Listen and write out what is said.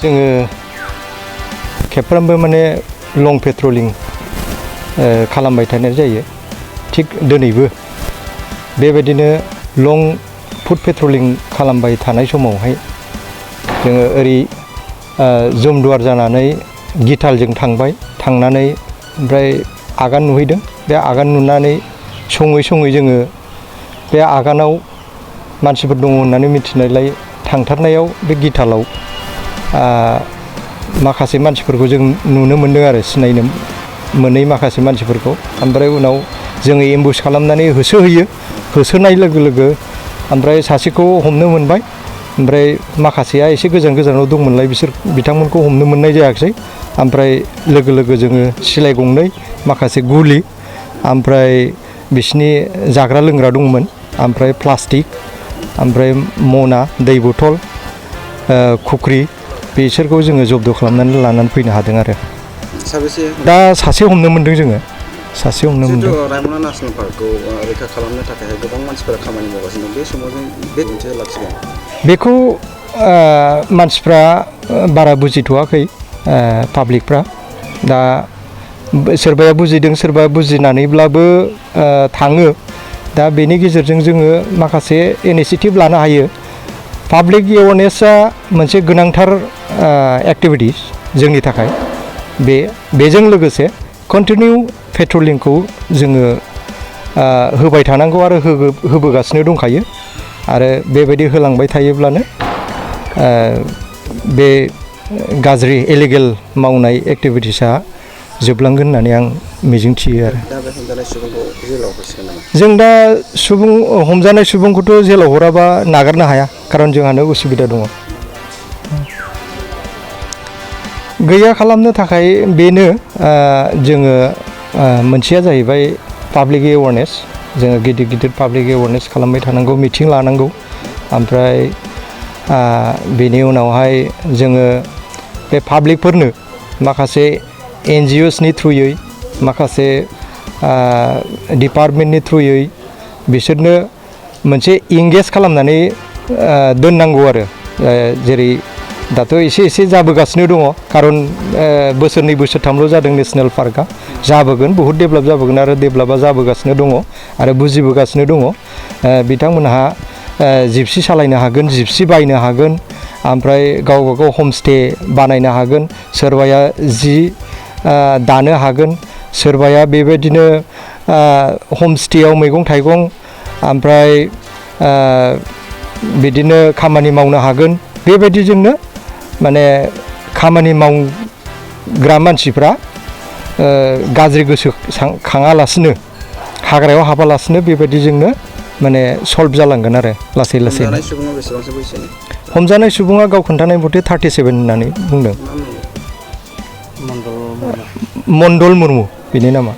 जोङो खेबफ्रोमबो माने लं पेट्रलिं खालामबाय थानाय जायो थिग दिनैबो बेबायदिनो लं फुट पेट्रलिं खालामबाय थानाय समावहाय जोङो ओरै जमदुवार जानानै गितालजों थांनानै ओमफ्राय आगान नुहैदों बे आगान नुनानै सङै जोङो बे आगानाव मानसिफोर दङ होननानै मिथिनायलाय थांथारनायाव बे गितालाव माखासे मानसिफोरखौ जों नुनो मोन्दों आरो सिनायनो मोनै माखासे मानसिफोरखौ ओमफ्राय उनाव जोङो एम्बुस खालामनानै होसोनाय लोगो लोगो ओमफ्राय सासेखौ हमनो मोनबाय ओमफ्राय माखासेया एसे गोजानाव दंमोनलाय बिथांमोनखौ हमनो मोननाय जायाखिसै ओमफ्राय लोगो जोङो सिलाइ गंनै माखासे गुलि ओमफ्राय बिसिनि जाग्रा लोंग्रा दंमोन ओमफ्राय प्लास्टिक ओमफ्राय मना दै बथल खुख्रि बिसोरखौ जोङो जब्द खालामनानै लानानै फैनो हादों आरो दा सासे हमनो मोनदों जोङो सासे हमनो मोनदों रायमना नेसनेल पार्कखौ रैखा खालामनो थाखाय गोबां मानसिफोरा खामानि मावगासिनो दं बे समाव जों बे मोनसे लाखिगोन बेखौ मानसिफ्रा बारा बुजिथ'वाखै पाब्लिकफ्रा दा सोरबाया बुजिदों सोरबा बुजिनानैब्लाबो थाङो दा बेनि गेजेरजों जोङो माखासे इनिशिएटिभ लानो हायो पाब्लिक एवारनेसआ मोनसे गोनांथार एक्टिभिटिस जोंनि थाखाय बेजों लोगोसे कन्टिनिउ पेट्रलिंखौ जोङो होबाय थानांगौ आरो होबोगासिनो दंखायो आरो बेबायदि होलांबाय थायोब्लानो बे गाज्रि इलिगेल मावनाय एक्टिभिटिसा जोबलांगोन होननानै आं मिजिंथियो आरो जों दा हमजानाय सुबुंखौथ' जेलाव हराबा नागारनो हाया खारन जोंहानो उसुबिदा दङ गैया खालामनो थाखाय बेनो जोङो मोनसेया जाहैबाय पाब्लिक एवारनेस जोङो गिदिर पाब्लिक एवारनेस खालामबाय थानांगौ मिटिं लानांगौ ओमफ्राय बेनि उनावहाय जोङो बे पाब्लिकफोरनो माखासे NGOsनि थ्रुयै माखासे डिपार्टमेन्टनि थ्रुयै बिसोरनो मोनसे इंगेज खालामनानै दोननांगौ आरो जेरै दाथ' एसे जाबोगासिनो दङ खारन बोसोरनै बोसोरथामल' जादों नेसनेल पार्कआ जाबोगोन बहुद डेभेलप जाबोगोन आरो डेभेलपआ जाबोगासिनो दङ आरो बुजिबोगासिनो दङ बिथांमोनहा जिपसि सालायनो हागोन जिपसि बायनो हागोन ओमफ्राय गावबा गाव हमस्टे बानायनो हागोन सोरबाया जि दानो हागोन सोरबाया बेबायदिनो हमस्टेयाव मैगं थाइगं ओमफ्राय बिदिनो खामानि मावनो हागोन बेबायदिजोंनो माने खामानि मावग्रा मानसिफ्रा गाज्रि गोसो खाङालासिनो हाग्रायाव हाबालासिनो बेबायदिजोंनो माने सल्भ जालांगोन आरो लासैनो हमजानाय सुबुङा गाव खोन्थानाय मथे 37 होननानै बुंदों मण्डल मुर्मु बेनि नामा